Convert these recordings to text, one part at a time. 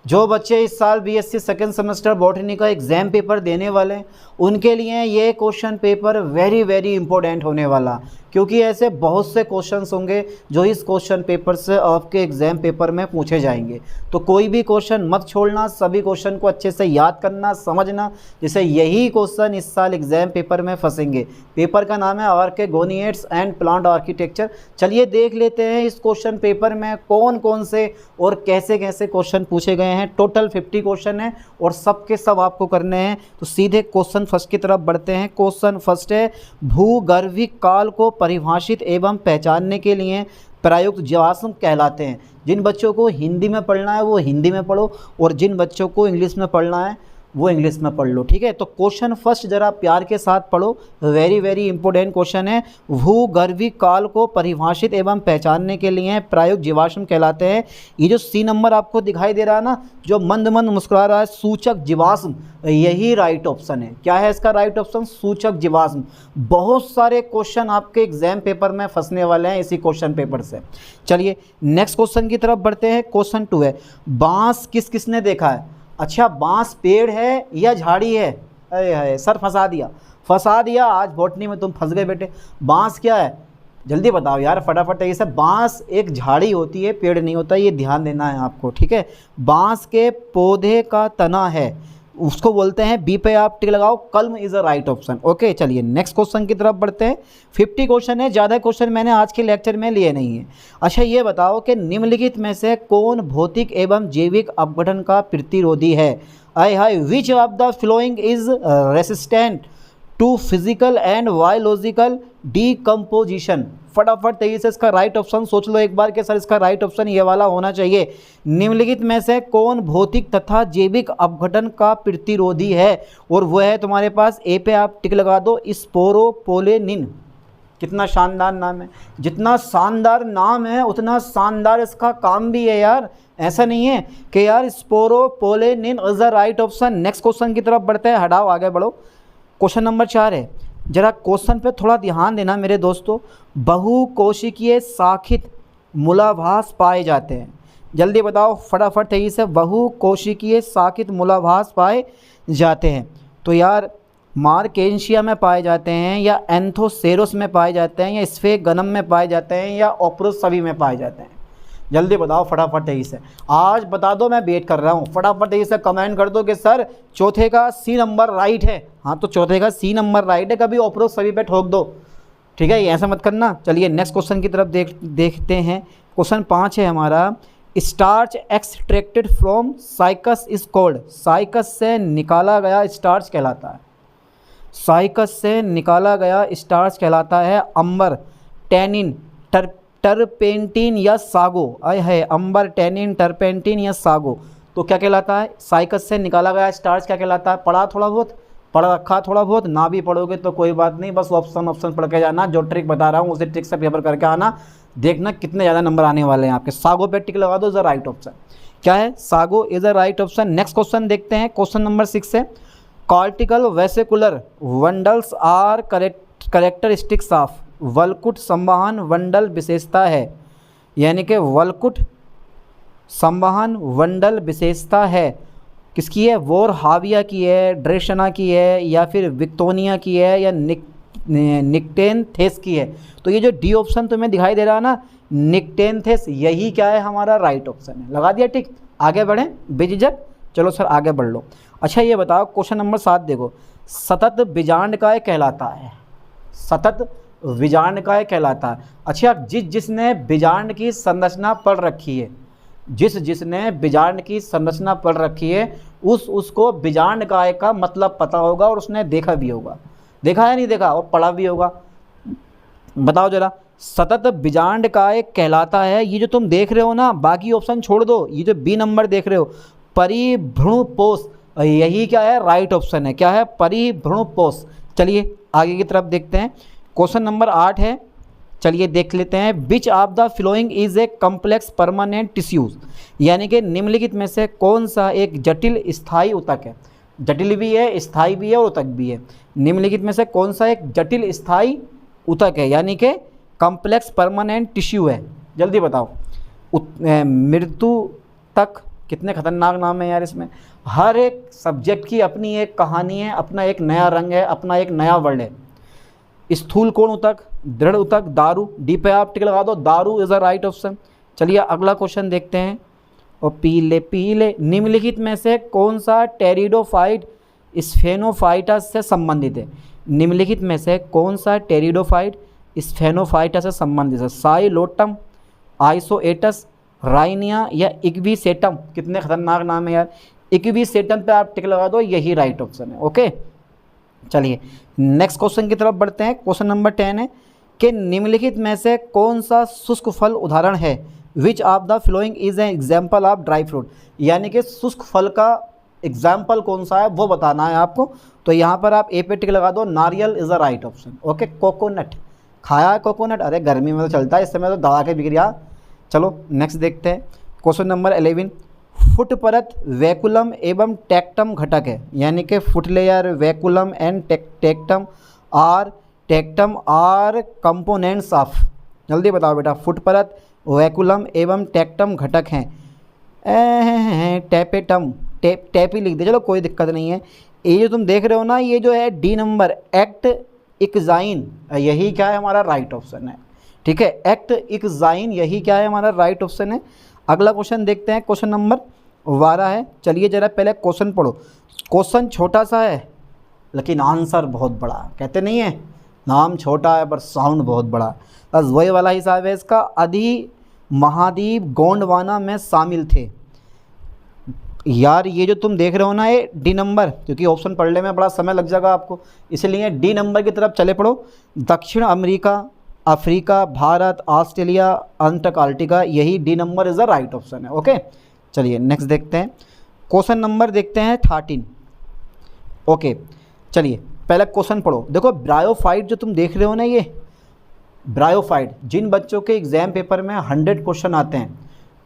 जो बच्चे इस साल बीएससी सेकेंड सेमेस्टर बॉटनी का एग्ज़ाम पेपर देने वाले हैं उनके लिए ये question paper very very important होने वाला, क्योंकि ऐसे बहुत से क्वेश्चंस होंगे जो इस क्वेश्चन पेपर से आपके एग्ज़ाम पेपर में पूछे जाएंगे। तो कोई भी क्वेश्चन मत छोड़ना, सभी क्वेश्चन को अच्छे से याद करना, समझना, जैसे यही क्वेश्चन इस साल एग्ज़ाम पेपर में फंसेंगे। पेपर का नाम है ऑर्गेगोनिएट्स एंड प्लांट आर्किटेक्चर। चलिए देख लेते हैं इस क्वेश्चन पेपर में कौन कौन से और कैसे कैसे क्वेश्चन पूछे गए हैं। टोटल 50 क्वेश्चन हैं और सब के सब आपको करने हैं। तो सीधे क्वेश्चन फर्स्ट की तरफ बढ़ते हैं। क्वेश्चन फर्स्ट है, भूगर्भिक काल को परिभाषित एवं पहचानने के लिए प्रयुक्त जीवाश्म कहलाते हैं। जिन बच्चों को हिंदी में पढ़ना है वो हिंदी में पढ़ो और जिन बच्चों को इंग्लिश में पढ़ना है वो इंग्लिश में पढ़ लो, ठीक है। तो क्वेश्चन फर्स्ट जरा प्यार के साथ पढ़ो, वेरी वेरी इंपॉर्टेंट क्वेश्चन है। भूगर्भिक काल को परिभाषित एवं पहचानने के लिए प्रयुक्त जीवाश्म कहलाते हैं। ये जो सी नंबर आपको दिखाई दे रहा है ना, जो मंद मंद मुस्कुरा रहा है, सूचक जीवाश्म, यही राइट ऑप्शन है। क्या है इसका राइट ऑप्शन? सूचक जीवाश्म। बहुत सारे क्वेश्चन आपके एग्जाम पेपर में फंसने वाले हैं इसी क्वेश्चन पेपर से। चलिए नेक्स्ट क्वेश्चन की तरफ बढ़ते हैं। क्वेश्चन 2 है, बांस किस किसने देखा है? अच्छा, बांस पेड़ है या झाड़ी है? अरे है सर, फंसा दिया। आज बॉटनी में तुम फंस गए बेटे। बांस क्या है जल्दी बताओ यार फटाफट। ये सब बांस एक झाड़ी होती है, पेड़ नहीं होता, ये ध्यान देना है आपको, ठीक है। बांस के पौधे का तना है, उसको बोलते हैं, बी पे आप टिक लगाओ, कलम is a right option. Okay चलिए नेक्स्ट क्वेश्चन की तरफ बढ़ते हैं। 50 क्वेश्चन है, ज़्यादा क्वेश्चन मैंने आज के लेक्चर में लिए नहीं है। अच्छा ये बताओ कि निम्नलिखित में से कौन भौतिक एवं जैविक अपघटन का प्रतिरोधी है? आई हाई which of the following is resistant to physical and biological decomposition? फटाफट तेजी से इसका राइट ऑप्शन सोच लो एक बार कि सर इसका राइट ऑप्शन ये वाला होना चाहिए। निम्नलिखित में से कौन भौतिक तथा जैविक अपघटन का प्रतिरोधी है? और वो है तुम्हारे पास, ए पे आप टिक लगा दो, स्पोरोपोलेनिन। कितना शानदार नाम है। जितना शानदार नाम है उतना शानदार इसका काम भी है यार। ऐसा नहीं है कि यार sporopollenin is the right option. Next question की तरफ बढ़ते हैं, हटाओ आगे बढ़ो। क्वेश्चन नंबर 4 है, जरा क्वेश्चन पे थोड़ा ध्यान देना मेरे दोस्तों। बहुकोशिकीय शाखित मूलाभास पाए जाते हैं। जल्दी बताओ फटाफट तेजी से, बहुकोशिकीय शाखित मूलाभास पाए जाते हैं। तो यार मार्केंशिया में पाए जाते हैं या एंथोसेरोस में पाए जाते हैं या स्फेगनम में पाए जाते हैं या ओप्रोस सभी में पाए जाते हैं? जल्दी बताओ फटाफट तेजी से, आज बता दो, मैं वेट कर रहा हूँ। फटाफट तेजी से कमेंट कर दो कि सर चौथे का सी नंबर राइट है। हाँ तो चौथे का सी नंबर राइट है, कभी ओप्रोस सभी पे ठोक दो, ठीक है, ये ऐसा मत करना। चलिए नेक्स्ट क्वेश्चन की तरफ देखते हैं। क्वेश्चन 5 है हमारा, starch extracted from cycas is called. Cycas से निकाला गया स्टार्च कहलाता है। साइकस से निकाला गया स्टार्च कहलाता है अंबर, टैनिन, टर्पेंटिन या सागो। आय है, अंबर, टैनिन, टर्पेंटिन या सागो। तो क्या कहलाता है? साइकस से निकाला गया स्टार्च क्या कहलाता है? पढ़ा थोड़ा बहुत, पढ़ रखा थोड़ा बहुत, ना भी पढ़ोगे तो कोई बात नहीं, बस ऑप्शन पढ़ के जाना। जो ट्रिक बता रहा हूँ उसी ट्रिक से पेपर करके आना, देखना कितने ज़्यादा नंबर आने वाले हैं आपके। सागो पे टिक लगा दो, इज द राइट ऑप्शन। क्या है? Sago is the right option. Next question देखते हैं। क्वेश्चन नंबर 6 है, cortical vascular bundles are characteristics of. वलकुट संवहन वंडल विशेषता है, यानी कि वलकुट संवहन वंडल विशेषता है किसकी है? वोरहाविया की है, ड्रेशना की है, या फिर विक्टोनिया की है, या निक्टेनथेस की है? तो ये जो डी ऑप्शन तुम्हें दिखाई दे रहा है ना, निक्टेनथेस, यही क्या है? हमारा राइट ऑप्शन है। लगा दिया टिक, आगे बढ़ें बेझिझक। चलो सर आगे बढ़ लो। अच्छा ये बताओ क्वेश्चन नंबर 7 देखो, सतत बीजांडकाय कहलाता है। सतत बीजांडकाय कहलाता है। अच्छा, जिसने बीजांड की संरचना पढ़ रखी है, जिसने बीजांड की संरचना पढ़ रखी है उसको बीजांडकाय का मतलब पता होगा और उसने देखा भी होगा। देखा है नहीं देखा, और पढ़ा भी होगा। बताओ जरा, सतत बीजांडकाय कहलाता है। ये जो तुम देख रहे हो ना, बाकी ऑप्शन छोड़ दो, ये जो बी नंबर देख रहे हो, परिभ्रूणपोष, यही क्या है? राइट ऑप्शन है। क्या है? परिभ्रूणपोष। चलिए आगे की तरफ देखते हैं। क्वेश्चन नंबर 8 है, चलिए देख लेते हैं। विच of the following is a complex permanent tissues, यानी कि निम्नलिखित में से कौन सा एक जटिल स्थायी ऊतक है? जटिल भी है, स्थायी भी है और ऊतक भी है। निम्नलिखित में से कौन सा एक जटिल स्थायी ऊतक है, यानी कि कम्प्लेक्स परमानेंट टिश्यू है? जल्दी बताओ। मृत्यु तक कितने खतरनाक नाम है यार इसमें। हर एक सब्जेक्ट की अपनी एक कहानी है, अपना एक नया रंग है, अपना एक नया वर्ड है। स्थूल कोण ऊतक, दृढ़ ऊतक, दारू, डी पे आप टिक लगा दो, दारू इज अ राइट ऑप्शन। चलिए अगला क्वेश्चन देखते हैं। और पीले पीले निम्नलिखित में से कौन सा टेरिडोफाइट स्फेनोफाइटस से संबंधित है? निम्नलिखित में से कौन सा टेरिडोफाइट स्फेनोफाइटस से संबंधित है? साइलोटम, आइसोएटस, राइनिया या इक्विसेटम। कितने खतरनाक नाम है यार। इक्विसेटम पे आप टिक लगा दो, यही राइट ऑप्शन है। ओके, चलिए नेक्स्ट क्वेश्चन की तरफ बढ़ते हैं। क्वेश्चन नंबर 10 है कि निम्नलिखित में से कौन सा शुष्क फल उदाहरण है? विच of the following is an example of dry fruit. यानी कि शुष्क फल का एग्जाम्पल कौन सा है वो बताना है आपको। तो यहाँ पर आप ए पे टिक लगा दो, नारियल is a right option. Okay, coconut खाया है कोकोनट? अरे गर्मी में तो चलता है, इस समय तो दवा के बिक रहा। चलो नेक्स्ट देखते हैं। क्वेश्चन नंबर 11, फुट परत वैकुलम एवं टेक्टम घटक है। यानी कि foot layer, baculum and tectum are components of. जल्दी बताओ बेटा, फुट परत, वैकुलम एवं टेक्टम घटक हैं। टेपेटम, टैपी लिख दे, चलो कोई दिक्कत नहीं है। ये जो तुम देख रहे हो ना, ये जो है डी नंबर एक्ट इक्जाइन, यही क्या है हमारा राइट ऑप्शन है। ठीक है, एक्ट इक्जाइन यही क्या है हमारा राइट ऑप्शन है। अगला क्वेश्चन देखते हैं, क्वेश्चन नंबर 12 है। चलिए जरा पहले क्वेश्चन पढ़ो। क्वेश्चन छोटा सा है लेकिन आंसर बहुत बड़ा, कहते नहीं है नाम छोटा है पर साउंड बहुत बड़ा, बस वही वाला हिसाब है इसका। अधि महाद्वीप गोंडवाना में शामिल थे। यार ये जो तुम देख रहे हो ना, ये डी नंबर, क्योंकि ऑप्शन पढ़ने में बड़ा समय लग जाएगा आपको, इसलिए डी नंबर की तरफ चले पड़ो। दक्षिण America, Africa, Bharat, Australia, Antarctica, यही D number is the right option है। ओके, चलिए नेक्स्ट देखते हैं। क्वेश्चन नंबर देखते हैं 13। ओके, चलिए पहले क्वेश्चन पढ़ो। देखो ब्रायोफाइट जो तुम देख रहे हो ना, ये ब्रायोफाइट, जिन बच्चों के एग्जाम पेपर में 100 क्वेश्चन आते हैं,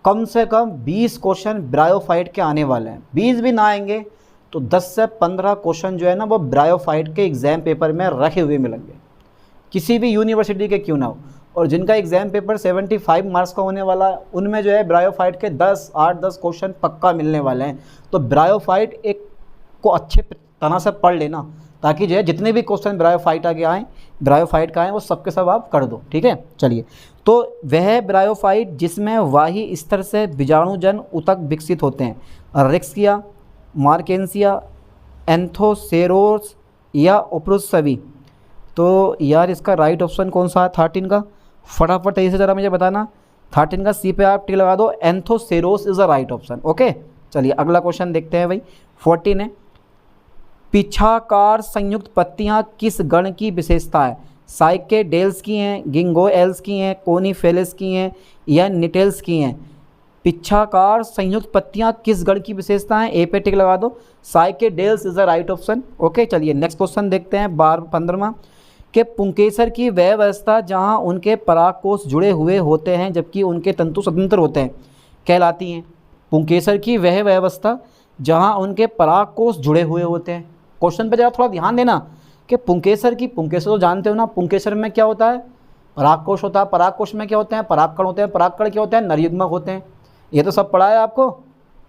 कम से कम 20 क्वेश्चन ब्रायोफाइट के आने वाले हैं। 20 भी ना आएंगे तो 10 से 15 क्वेश्चन जो है ना, वो ब्रायोफाइट के एग्जाम पेपर में रखे हुए मिलेंगे, किसी भी यूनिवर्सिटी के क्यों ना हो। और जिनका एग्जाम पेपर 75 मार्क्स का होने वाला है, उनमें जो है ब्रायोफाइट के 8-10 क्वेश्चन पक्का मिलने वाले हैं। तो ब्रायोफाइट एक को अच्छे तरह से पढ़ लेना, ताकि जो है जितने भी क्वेश्चन ब्रायोफाइट का आए वो सबके सब आप कर दो। ठीक है, चलिए। तो वह ब्रायोफाइट जिसमें वाही स्तर से बीजाणुजन ऊतक विकसित होते हैं, रिक्सिया, मार्केंसिया, एंथोसेरोस या ओप्रोसवी। तो यार इसका राइट ऑप्शन कौन सा है 13 का? फटाफट तेजी से ज़रा मुझे बताना। 13 का सी पे आप टिक लगा दो, Anthoceros is the right option. Okay, चलिए अगला क्वेश्चन देखते हैं भाई। 14 है, पिछाकार संयुक्त पत्तियां किस गण की विशेषता है? साइकेडेल्स की हैं, गिंगोएल्स की हैं, कोनीफेलस की हैं या निटेल्स की हैं? पिछाकार संयुक्त पत्तियां किस गण की विशेषता है? ए पे टिक लगा दो, Cycadales is the right option. Okay, चलिए नेक्स्ट क्वेश्चन देखते हैं। 15वां कि पुंकेसर की वह अवस्था जहां उनके परागकोश जुड़े हुए होते हैं जबकि उनके तंतु स्वतंत्र होते हैं कहलाती हैं। पुंकेसर की वह अवस्था जहां उनके परागकोश जुड़े हुए होते हैं। क्वेश्चन पे जरा थोड़ा ध्यान देना कि पुंकेसर तो जानते हो ना, पुंकेसर में क्या होता है? परागकोश होता है। परागकोश में क्या होते हैं? परागकण होते हैं। परागकण क्या होते हैं? नरयुग्मक होते हैं। ये तो सब पढ़ा है आपको,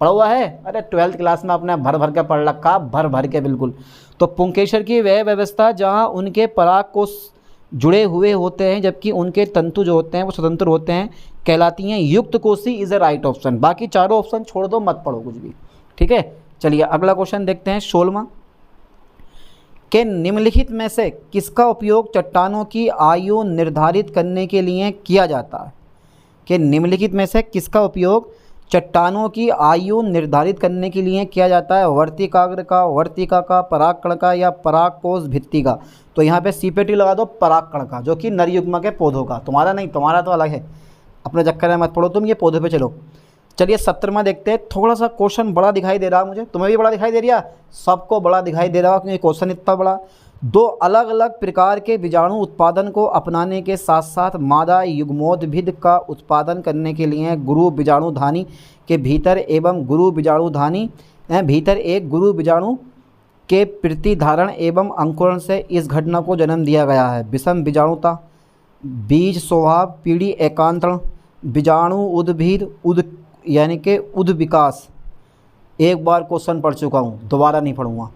पढ़ा हुआ है। अरे 12th क्लास में आपने भर भर के पढ़ रखा, भर भर के बिल्कुल। तो पुंकेसर की वह व्यवस्था जहाँ उनके परागकोश जुड़े हुए होते हैं जबकि उनके तंतु जो होते हैं वो स्वतंत्र होते हैं कहलाती हैं युक्त कोशी इज़ अ राइट ऑप्शन। बाकी चारों ऑप्शन छोड़ दो, मत पढ़ो कुछ भी। ठीक है, चलिए अगला क्वेश्चन देखते हैं। 16वां के निम्नलिखित में से किसका उपयोग चट्टानों की आयु निर्धारित करने के लिए किया जाता है? कि निम्नलिखित में से किसका उपयोग चट्टानों की आयु निर्धारित करने के लिए किया जाता है? वर्तिकाग्र का, वर्तिका का, परागकण का या परागकोश भित्ति का? तो यहाँ पे सीपेटी लगा दो, परागकण का, जो कि नरयुग्मक है पौधों का। तुम्हारा नहीं, तुम्हारा तो अलग है, अपने चक्कर में मत पढ़ो तुम, ये पौधे पे चलो। चलिए 17वां देखते हैं। थोड़ा सा क्वेश्चन बड़ा दिखाई दे रहा मुझे, तुम्हें भी बड़ा दिखाई दे रहा, सबको बड़ा दिखाई दे रहा क्योंकि क्वेश्चन इतना बड़ा। दो अलग अलग प्रकार के बीजाणु उत्पादन को अपनाने के साथ साथ मादा युग्मोद्भिद का उत्पादन करने के लिए गुरु बीजाणुधानी के भीतर एवं गुरु बीजाणुधानी भीतर एक गुरु बीजाणु के प्रतिधारण एवं अंकुरण से इस घटना को जन्म दिया गया है। विषम बीजाणुता, बीज स्वभाव, पीढ़ी एकांतरण, बीजाणु उद्भिद यानी कि उद विकास, एक बार क्वेश्चन पढ़ चुका हूँ, दोबारा नहीं पढ़ूंगा।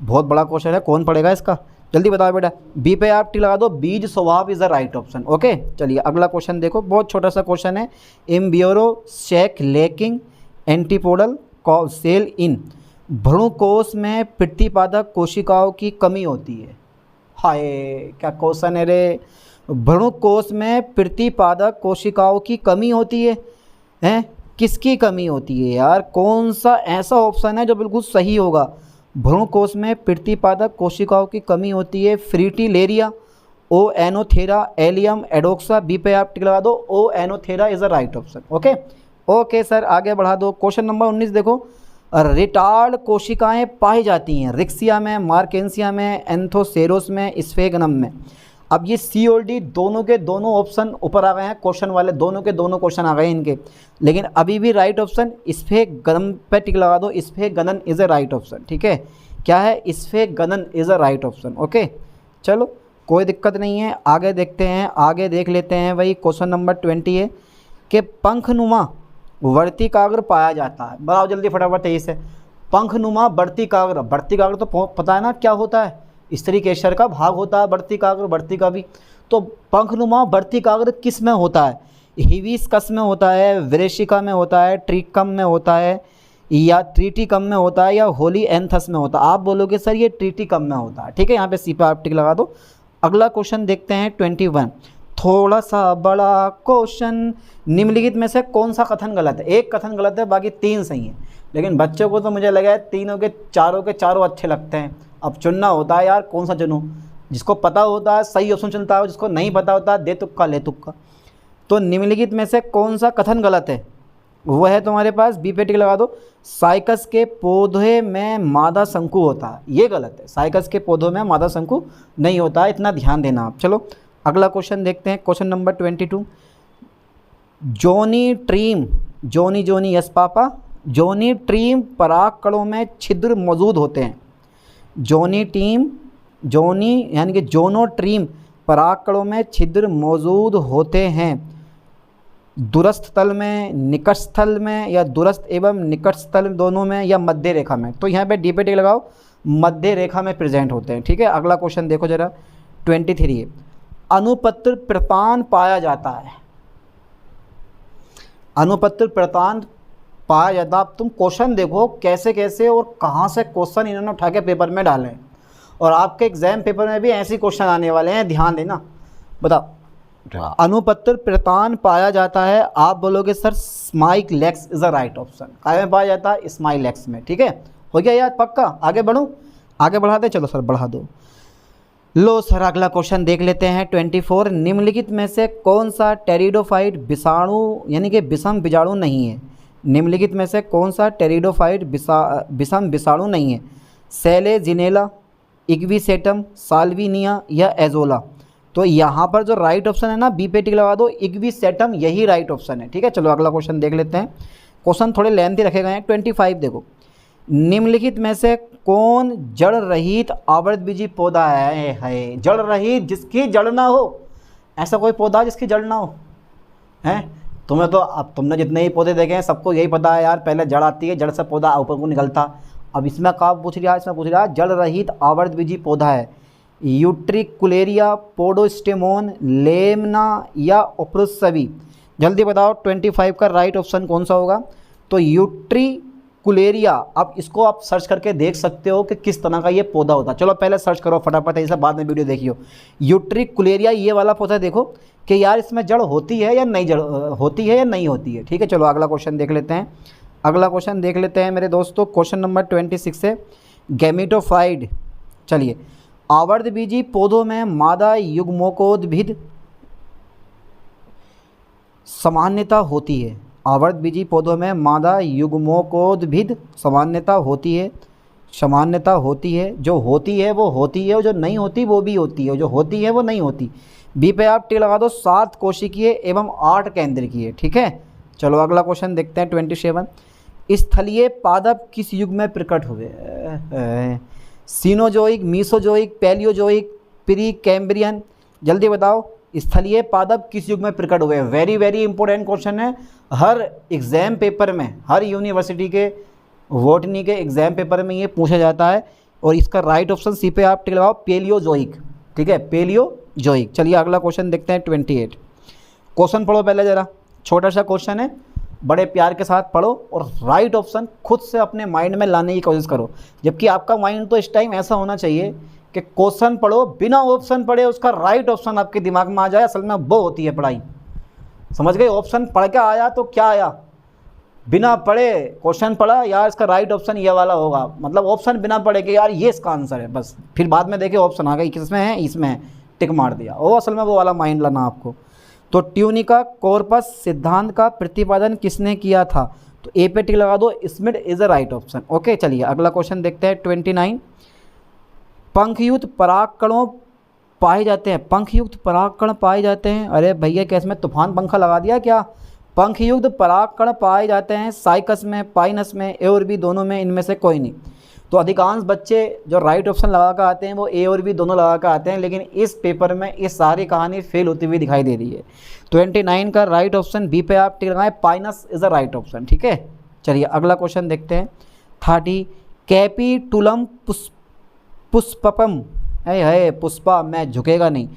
बहुत बड़ा क्वेश्चन है, कौन पढ़ेगा इसका, जल्दी बताओ बेटा। बी पे आप टिक लगा दो, बीज स्वभाव is the right option. Okay चलिए अगला क्वेश्चन देखो, बहुत छोटा सा क्वेश्चन है। इम्ब्यूरो शेक लेकिंग एंटीपोडल सेल इन, भ्रूणकोश में प्रतिपादक कोशिकाओं की कमी होती है। हाय क्या क्वेश्चन है रे, भ्रूणकोश में प्रतिपादक कोशिकाओं की कमी होती है, हैं किसकी कमी होती है यार, कौन सा ऐसा ऑप्शन है जो बिल्कुल सही होगा। भ्रूणकोश में प्रतिपादक कोशिकाओं की कमी होती है, फ्रीटिलेरिया, ओ एनोथेरा, एलियम एडोक्सा। बी पे आप टिक लगा दो, Oenothera is the right option. Okay okay sir आगे बढ़ा दो। क्वेश्चन नंबर 19 देखो, रिटार्ड कोशिकाएं पाई जाती हैं रिक्सिया में, मार्केंसिया में, एंथोसेरोस में, स्फेगनम में। अब ये सी और डी दोनों के दोनों ऑप्शन ऊपर आ गए हैं, क्वेश्चन वाले दोनों के दोनों क्वेश्चन आ गए हैं इनके, लेकिन अभी भी राइट ऑप्शन स्फेगनम पे टिक लगा दो, Sphagnum is a right option. ठीक है, क्या है, Sphagnum is a right option. Okay चलो कोई दिक्कत नहीं है, आगे देखते हैं, आगे देख लेते हैं। वही क्वेश्चन नंबर 20 है कि पंखनुमा वर्तिकाग्र पाया जाता है। बताओ जल्दी फटाफट तेजी से, पंखनुमा वर्तिकाग्र, वर्तिकाग्र तो पता है ना क्या होता है, स्त्री केशर का भाग होता है वर्तिकाग्र, वर्तिका भी। तो पंखनुमा वर्तिकाग्र किस में होता है, हिबिस्कस में होता है, वृश्चिका में होता है, ट्रिकम में होता है, या ट्रिटिकम में होता है, या होली एंथस में होता है। आप बोलोगे सर ये ट्रिटिकम में होता है। ठीक है, यहाँ पे सी पे आप टिक लगा दो। अगला क्वेश्चन देखते हैं 21, थोड़ा सा बड़ा क्वेश्चन, निम्नलिखित में से कौन सा कथन गलत है। एक कथन गलत है, बाकी 3 सही हैं, लेकिन बच्चों को तो मुझे लगा है तीनों के चारों अच्छे लगते हैं। अब चुनना होता है यार कौन सा चुनूं, जिसको पता होता है सही ऑप्शन चुनता है, जिसको नहीं पता होता है दे तुक्का ले तुक्का। तो निम्नलिखित में से कौन सा कथन गलत है, वो है तुम्हारे पास बी पे टिक लगा दो, साइकस के पौधे में मादा शंकु होता है। ये गलत है, साइकस के पौधों में मादा शंकु नहीं होता है, इतना ध्यान देना आप। चलो अगला क्वेश्चन देखते हैं, क्वेश्चन नंबर 22, जोनी ट्रीम, जोनी जोनी यस पापा, जोनी ट्रीम परागकणों में छिद्र मौजूद होते हैं। जोनी यानी कि जोनोट्रीम परागकणों में छिद्र मौजूद होते हैं, दूरस्थ तल में, निकट स्थल में, या दूरस्थ एवं निकट स्थल दोनों में, या मध्य रेखा में। तो यहाँ पे डी पे टिक लगाओ, मध्य रेखा में प्रेजेंट होते हैं। ठीक है, अगला क्वेश्चन देखो जरा 23, अनुपत्र प्रतान पाया जाता है। अनुपत्र प्रतान पाया जाता, अब तुम क्वेश्चन देखो कैसे कैसे और कहाँ से क्वेश्चन इन्होंने उठा के पेपर में डाले, और आपके एग्जाम पेपर में भी ऐसे क्वेश्चन आने वाले हैं, ध्यान देना। बताओ अनुपत्र प्रतान पाया जाता है, आप बोलोगे sir Smilax is a right option. काय में पाया जाता है, स्माइलेक्स में। ठीक है, हो गया यार पक्का, आगे बढ़ूँ, आगे बढ़ा दे, चलो सर बढ़ा दो। लो सर अगला क्वेश्चन देख लेते हैं 24, निम्नलिखित में से कौन सा टेरिडोफाइट विषाणु यानी कि विषम बीजाणु नहीं है। निम्नलिखित में से कौन सा टेरिडोफाइट विषम विषाणु नहीं है, सेलेजिनेला, इग्विसेटम, साल्विनिया, या एजोला। तो यहाँ पर जो राइट ऑप्शन है ना, बी पे टिक लगा दो, इग्विसेटम यही राइट ऑप्शन है। ठीक है, चलो अगला क्वेश्चन देख लेते हैं, क्वेश्चन थोड़े लेंथी रखे गए हैं। 25 देखो, निम्नलिखित में से कौन जड़ रहित आवृतबीजी पौधा है। जड़ रहित, जिसकी जड़ ना हो, ऐसा कोई पौधा जिसकी जड़ ना हो है। तुम्हें तो अब तुमने जितने ही पौधे देखे हैं सबको यही पता है यार, पहले जड़ आती है, जड़ से पौधा ऊपर को निकलता। अब इसमें कहा पूछ रहा है, इसमें पूछ रहा है जड़ रहित आवृतबीजी पौधा है, यूट्रिकुलेरिया, पोडोस्टेमोन, लेमना, या ओप्रोसवी। जल्दी बताओ 25 का राइट ऑप्शन कौन सा होगा। तो यूट्रिकुलेरिया, अब इसको आप सर्च करके देख सकते हो कि किस तरह का ये पौधा होता है। चलो पहले सर्च करो फटाफट, ऐसा बाद में वीडियो देखियो। यूट्रिकुलेरिया ये वाला पौधा देखो कि यार इसमें जड़ होती है या नहीं, जड़ होती है या नहीं होती है। ठीक है, चलो अगला क्वेश्चन देख लेते हैं। अगला क्वेश्चन देख लेते हैं मेरे दोस्तों, क्वेश्चन नंबर 26 है गैमेटोफाइट। चलिए, आवर्तबीजी पौधों में मादा युग्मकोद्भिद सामान्यता होती है। आवर्तबीजी पौधों में मादा युग्मकोद्भिद सामान्यता होती है, सामान्यता होती है। जो होती है वो होती है, और जो नहीं होती वो भी होती है, जो होती है वो नहीं होती। बी पे आप टिक लगा दो, 7 कोशिकीय एवं 8 केंद्रकीय। ठीक है, चलो अगला क्वेश्चन देखते हैं 27, स्थलीय पादप किस युग में प्रकट हुए। Cenozoic, Mesozoic, Palaeozoic, pre Cambrian. जल्दी बताओ स्थलीय पादप किस युग में प्रकट हुए। वेरी वेरी इंपॉर्टेंट क्वेश्चन है, हर एग्जाम पेपर में, हर यूनिवर्सिटी के बॉटनी के एग्जाम पेपर में ये पूछा जाता है। और इसका राइट ऑप्शन सी पे आप टिक लगाओ, पेलियोजोइक। ठीक है, पेलियोजोइक। चलिए अगला क्वेश्चन देखते हैं 28। क्वेश्चन पढ़ो पहले ज़रा, छोटा सा क्वेश्चन है, बड़े प्यार के साथ पढ़ो और राइट ऑप्शन खुद से अपने माइंड में लाने की कोशिश करो। जबकि आपका माइंड तो इस टाइम ऐसा होना चाहिए कि क्वेश्चन पढ़ो, बिना ऑप्शन पढ़े उसका राइट ऑप्शन आपके दिमाग में आ जाए। असल में वो होती है पढ़ाई, समझ गए? ऑप्शन पढ़ के आया तो क्या आया, बिना पढ़े क्वेश्चन पढ़ा, यार इसका राइट ऑप्शन ये वाला होगा, मतलब ऑप्शन बिना पढ़े कि यार ये इसका आंसर है, बस फिर बाद में देखे ऑप्शन आ गई किसमें है, इसमें है, टिक मार दिया। वो असल में वो वाला माइंड लाना आपको। तो ट्यूनिका कॉर्पस सिद्धांत का प्रतिपादन किसने किया था? तो ए पे टिक लगा दो, Smith is a right option. Okay, चलिए अगला क्वेश्चन देखते हैं 29। पंखयुक्त परागकणों पाए जाते हैं, पंखयुक्त परागकण पाए जाते हैं। अरे भैया क्या इसमें तूफान पंखा लगा दिया क्या? पंखयुक्त परागकण पाए जाते हैं साइकस में, पाइनस में, ए और बी दोनों में, इनमें से कोई नहीं। तो अधिकांश बच्चे जो राइट ऑप्शन लगा कर आते हैं वो ए और बी दोनों लगा कर आते हैं, लेकिन इस पेपर में इस सारी कहानी फेल होती हुई दिखाई दे रही है। 29 का राइट ऑप्शन बी पे आप टिक लगाएं, Pinus is a right option. ठीक है, चलिए अगला क्वेश्चन देखते हैं 30। कैपिटुलम पुष्पम, है पुष्पा मैं झुकेगा नहीं।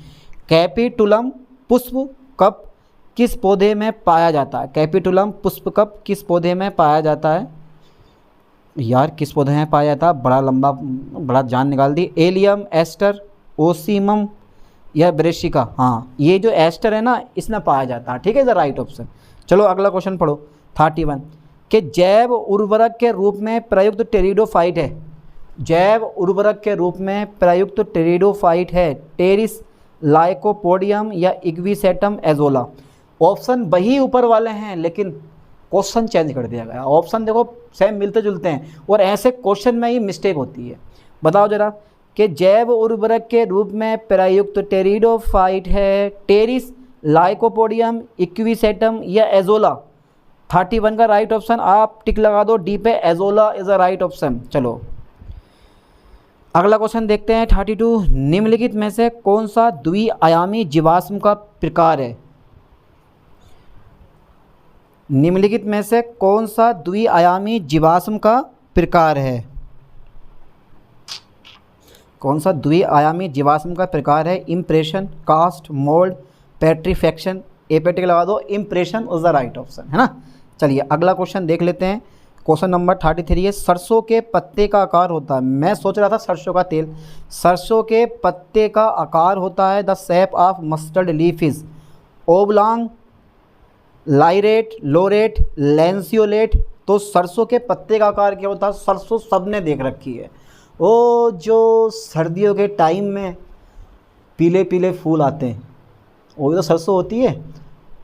कैपिटुलम पुष्प कप किस पौधे में पाया जाता है? कैपिटुलम पुष्प कप किस पौधे में पाया जाता है? यार किस पौधे में पाया जाता है, बड़ा लंबा, बड़ा जान निकाल दी। एलियम, एस्टर, ओसीमम या ब्रेशिका? हाँ, ये जो एस्टर है ना इसमें पाया जाता है। ठीक है, इज द राइट ऑप्शन। चलो अगला क्वेश्चन पढ़ो 31 कि जैव उर्वरक के रूप में प्रयुक्त टेरिडोफाइट है। जैव उर्वरक के रूप में प्रयुक्त टेरिडोफाइट है टेरिस, लाइकोपोडियम या इग्विसेटम एजोला। ऑप्शन वही ऊपर वाले हैं लेकिन क्वेश्चन चेंज कर दिया गया। ऑप्शन देखो सेम मिलते जुलते हैं और ऐसे क्वेश्चन में ही मिस्टेक होती है। बताओ जरा कि जैव उर्वरक के रूप में प्रयुक्त टेरिडोफाइट है टेरिस, लाइकोपोडियम, इक्विसेटम या एजोला। 31 का राइट ऑप्शन आप टिक लगा दो डी पे, azolla is a right option. चलो अगला क्वेश्चन देखते हैं 32। निम्नलिखित में से कौन सा द्विआयामी जीवाश्म का प्रकार है? निम्नलिखित में से कौन सा द्विआयामी जीवाश्म का प्रकार है? कौन सा द्विआयामी जीवाश्म का प्रकार है? Impression, cast, mould, petrifaction. A पे टिक लगा दो, impression is the right option, है ना। चलिए अगला क्वेश्चन देख लेते हैं। क्वेश्चन नंबर 33 है, सरसों के पत्ते का आकार होता है, मैं सोच रहा था सरसों का तेल, सरसों के पत्ते का आकार होता है the shape of mustard leaf is oblong, lyrate, lorate, lanceolate. तो सरसों के पत्ते का आकार क्या होता है? सरसों सबने देख रखी है, वो जो सर्दियों के टाइम में पीले पीले फूल आते हैं वो तो सरसों होती है।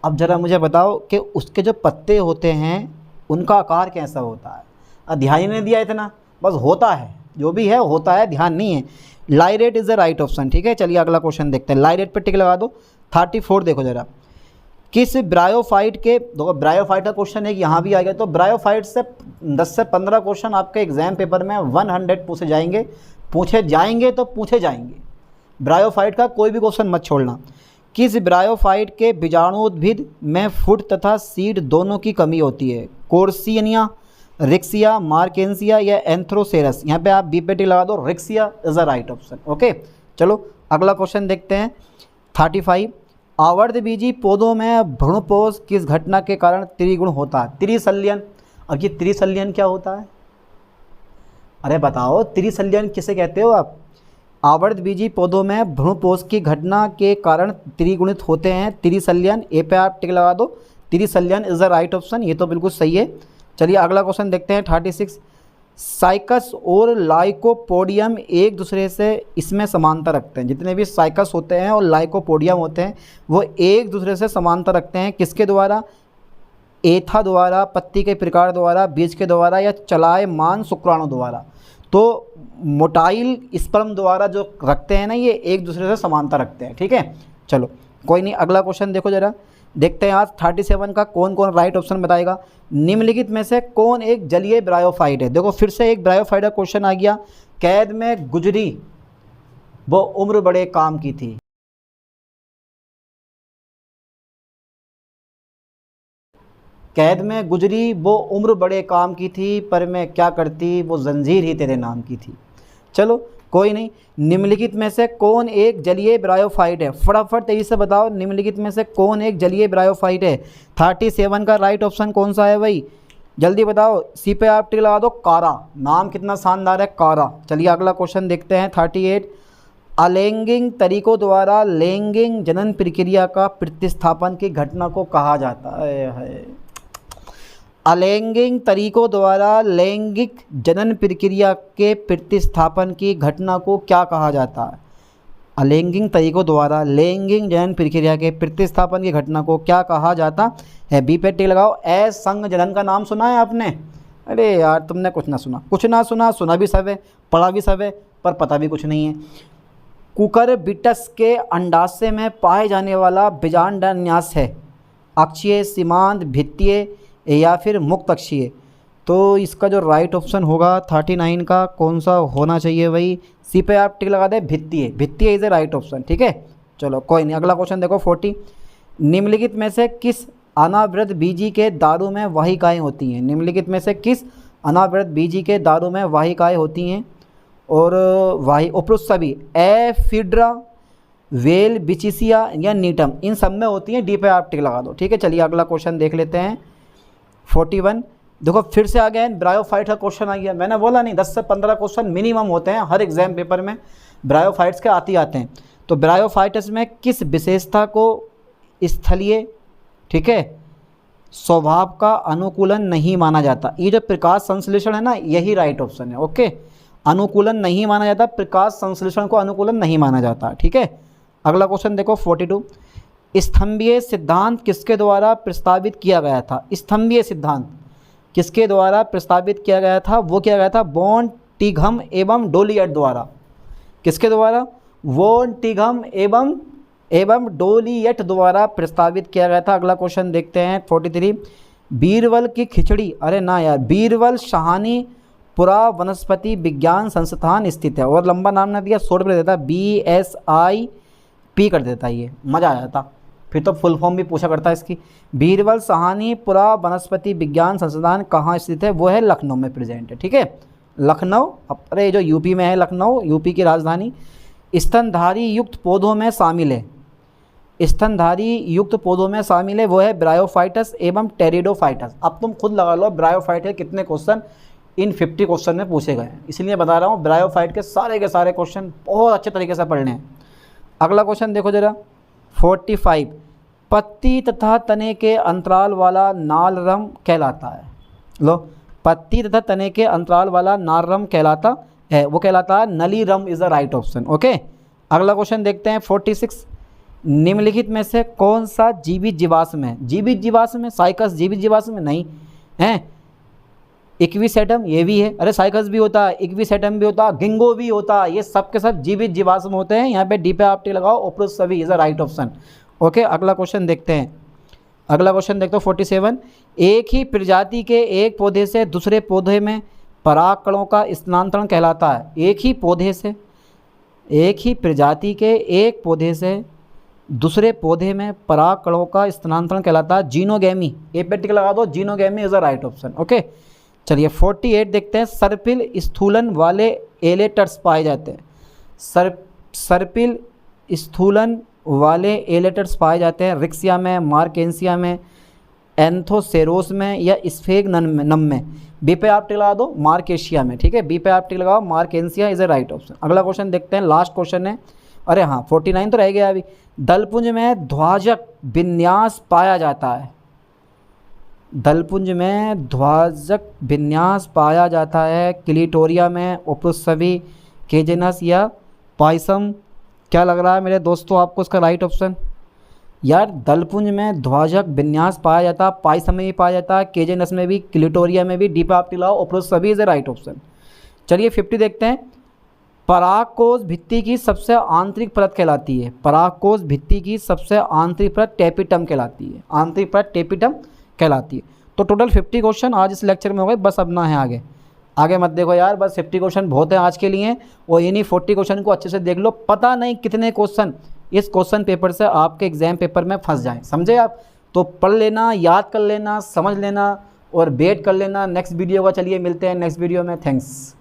अब ज़रा मुझे बताओ कि उसके जो पत्ते होते हैं उनका आकार कैसा होता है? ध्यान ही नहीं दिया इतना, बस होता है, जो भी है होता है, ध्यान नहीं है। लाइरेट इज़ द राइट ऑप्शन। ठीक है, चलिए अगला क्वेश्चन देखते हैं। लाइरेट पर टिक लगा दो। 34 देखो ज़रा, किस ब्रायोफाइट के, देखो ब्रायोफाइट का क्वेश्चन एक यहाँ भी आ गया। तो ब्रायोफाइट से 10 से 15 क्वेश्चन आपके एग्जाम पेपर में 100 पूछे जाएंगे तो पूछे जाएंगे। ब्रायोफाइट का कोई भी क्वेश्चन मत छोड़ना। किस ब्रायोफाइट के बीजाणुउद्भिद में फुट तथा सीड दोनों की कमी होती है? कोर्सिनिया, रिक्सिया, मार्केंसिया या एंथ्रोसेरस? यहाँ पे आप बी पे टिक लगा दो, Riccia is a right option. Okay, चलो अगला क्वेश्चन देखते हैं 35। आवर्तबीजी पौधों में भ्रूणपोष किस घटना के कारण त्रिगुण होता है? त्रिशल्यन। अब ये त्रिशल्यन क्या होता है? अरे बताओ, त्रिशल्यन किसे कहते हो आप? आवर्तबीजी पौधों में भ्रूणपोष की घटना के कारण त्रिगुणित होते हैं त्रिशल्यन। ए पे आप टिक लगा दो, त्रिशल्यन इज द राइट ऑप्शन। ये तो बिल्कुल सही है। चलिए अगला क्वेश्चन देखते हैं 36। साइकस और लाइकोपोडियम एक दूसरे से इसमें समानता रखते हैं। जितने भी साइकस होते हैं और लाइकोपोडियम होते हैं वो एक दूसरे से समानता रखते हैं। किसके द्वारा? एथा द्वारा, पत्ती के प्रकार द्वारा, बीज के द्वारा या चलायमान शुक्राणु द्वारा। तो मोटाइल स्पर्म द्वारा जो रखते हैं ना, ये एक दूसरे से समानता रखते हैं। ठीक है, चलो कोई नहीं, अगला क्वेश्चन देखो जरा, देखते हैं आज 37 का कौन कौन राइट ऑप्शन बताएगा। निम्नलिखित में से कौन एक जलीय ब्रायोफाइट है? देखो फिर से एक ब्रायोफाइट का क्वेश्चन आ गया। कैद में गुजरी वो उम्र बड़े काम की थी। कैद में गुजरी वो उम्र बड़े काम की थी, पर मैं क्या करती वो जंजीर ही तेरे नाम की थी। चलो कोई नहीं। निम्नलिखित में से कौन एक जलीय ब्रायोफाइट है? फटाफट तेजी से बताओ, निम्नलिखित में से कौन एक जलीय ब्रायोफाइट है? 37 का राइट ऑप्शन कौन सा है भाई? जल्दी बताओ। सी पे आप टिक लगा दो। कारा, नाम कितना शानदार है, कारा। चलिए अगला क्वेश्चन देखते हैं 38। अलैंगिक तरीकों द्वारा लैंगिक जनन प्रक्रिया का प्रतिस्थापन की घटना को कहा जाता है? अलैंगिक तरीकों द्वारा लैंगिक जनन प्रक्रिया के प्रतिस्थापन की घटना को क्या कहा जाता है? अलैंगिक तरीकों द्वारा लैंगिक जनन प्रक्रिया के प्रतिस्थापन की घटना को क्या कहा जाता है? बी पे टिक लगाओ। असंग जनन का नाम सुना है आपने? अरे यार तुमने कुछ ना सुना, कुछ ना सुना, सुना भी सब है, पढ़ा भी सब है, पर पता भी कुछ नहीं है। कुकुरबिटस के अंडाशय में पाए जाने वाला बीजांडन्यास है अक्षीय, सीमांत, भित्तीय या फिर मुक्त अक्षीय? तो इसका जो राइट ऑप्शन होगा 39 का कौन सा होना चाहिए भाई? सी पे आप टिक लगा दें, भित्तीय। भित्तीय इज ए राइट ऑप्शन, ठीक है। चलो कोई नहीं। अगला क्वेश्चन देखो 40। निम्नलिखित में से किस अनावृत बीजी के दारू में वाहिकाएँ होती हैं? निम्नलिखित में से किस अनावृत बीजी के दारू में वाहिकाएँ होती हैं? और वाही उपरोक्त सभी एफिड्रा, वेल, बिचिसिया या नीटम, इन सब में होती हैं। डी पे आप टिक लगा दो, ठीक है। चलिए अगला क्वेश्चन देख लेते हैं 41। देखो फिर से आ गया ब्रायोफाइट का क्वेश्चन आ गया। मैंने बोला नहीं 10 से 15 क्वेश्चन मिनिमम होते हैं हर एग्जाम पेपर में, ब्रायोफाइट्स के आते हैं। तो ब्रायोफाइट्स में किस विशेषता को स्थलीय, ठीक है, स्वभाव का अनुकूलन नहीं माना जाता? ये जो प्रकाश संश्लेषण है ना, यही राइट ऑप्शन है। ओके, अनुकूलन नहीं माना जाता, प्रकाश संश्लेषण को अनुकूलन नहीं माना जाता, ठीक है। अगला क्वेश्चन देखो 42। स्तंभीय सिद्धांत किसके द्वारा प्रस्तावित किया गया था? स्तंभीय सिद्धांत किसके द्वारा प्रस्तावित किया गया था? वो किया गया था वॉन टिघम एवं डोलियट द्वारा। किसके द्वारा? वॉन टिघम एवं डोलियट द्वारा प्रस्तावित किया गया था। अगला क्वेश्चन देखते हैं 43। बीरबल की खिचड़ी, अरे ना यार, बीरबल साहनी पुरा वनस्पति विज्ञान संस्थान स्थित है। और लंबा नाम ना दिया, शॉर्ट में देता BSIP कर देता, ये मज़ा आ जाता। फिर तो फुल फॉर्म भी पूछा करता है इसकी। बीरबल साहनी पुरा वनस्पति विज्ञान संस्थान कहाँ स्थित है? वो है लखनऊ में प्रेजेंट है, ठीक है। लखनऊ, अरे जो यूपी में है लखनऊ, यूपी की राजधानी। स्तनधारी युक्त पौधों में शामिल है, स्तनधारी युक्त पौधों में शामिल है, वो है ब्रायोफाइटस एवं टेरिडोफाइटस। अब तुम खुद लगा लो ब्रायोफाइट के कितने क्वेश्चन इन 50 क्वेश्चन में पूछे गए हैं, इसलिए बता रहा हूँ ब्रायोफाइट के सारे क्वेश्चन बहुत अच्छे तरीके से पढ़ने हैं। अगला क्वेश्चन देखो जरा 45। पत्ती तथा तने के अंतराल वाला नालरम कहलाता है? लो, पत्ती तथा तने के अंतराल वाला नालरम कहलाता है, वो कहलाता है नलीरम is the right option. Okay, अगला क्वेश्चन देखते हैं 46। निम्नलिखित में से कौन सा जीवित जीवाश्म है? जीवित जीवाश्म, साइकस जीवित जीवाश्म नहीं है। इक्विसेटम ये भी है, अरे साइकस भी होता है, इक्विसेटम भी होता है, गिंगो भी होता है, ये सब के सब जीवित जीवाश्म होते हैं। यहाँ पे डी पे आप टी लगाओ, उपरोक्त सभी is the right option. Okay, अगला क्वेश्चन देखते हैं। अगला क्वेश्चन देखते हो 47। एक ही प्रजाति के एक पौधे से दूसरे पौधे में परागकणों का स्थानांतरण कहलाता है? एक ही पौधे से, एक ही प्रजाति के एक पौधे से दूसरे पौधे में परागकणों का स्थानांतरण कहलाता है जीनोगेमी। ए पे टिक लगा दो, xenogamy is the right option. Okay, चलिए 48 देखते हैं। सर्पिल स्थूलन वाले एलेटर्स पाए जाते हैं। सर्पिल स्थूलन वाले एलेटर्स पाए जाते हैं रिक्सिया में, मार्केंसिया में, एंथोसेरोस में या स्फेगनम में? बी पे आप टिक लगा दो, मार्केशिया में, ठीक है। बी पे आप टिक लगाओ, मार्केंसिया इज ए राइट ऑप्शन। अगला क्वेश्चन देखते हैं, लास्ट क्वेश्चन है। अरे हाँ 49 तो रह गया अभी। दलपुंज में ध्वजक विन्यास पाया जाता है? दलपुंज में ध्वजक विन्यास पाया जाता है क्लिटोरिया में, ओप्रोसवी, केजेनस या पाइसम? क्या लग रहा है मेरे दोस्तों आपको इसका राइट ऑप्शन? यार दलपुंज में ध्वजक विन्यास पाया जाता है, पाइसम में भी पाया जाता है, केजेनस में भी, क्लिटोरिया में भी। डी पे आप टिलाओ, ओप्रोसवी इज ए राइट ऑप्शन। चलिए 50 देखते हैं। परागकोश भित्ति की सबसे आंतरिक परत कहलाती है? परागकोश भित्ति की सबसे आंतरिक परत टेपिटम कहलाती है, आंतरिक परत टेपिटम कहलाती है। तो टोटल 50 क्वेश्चन आज इस लेक्चर में हो गए, बस अब ना है आगे, आगे मत देखो यार, बस 50 क्वेश्चन बहुत है आज के लिए। और इन्हीं 40 क्वेश्चन को अच्छे से देख लो, पता नहीं कितने क्वेश्चन इस क्वेश्चन पेपर से आपके एग्जाम पेपर में फंस जाएं, समझे आप? तो पढ़ लेना, याद कर लेना, समझ लेना और वेट कर लेना नेक्स्ट वीडियो का। चलिए मिलते हैं नेक्स्ट वीडियो में। थैंक्स।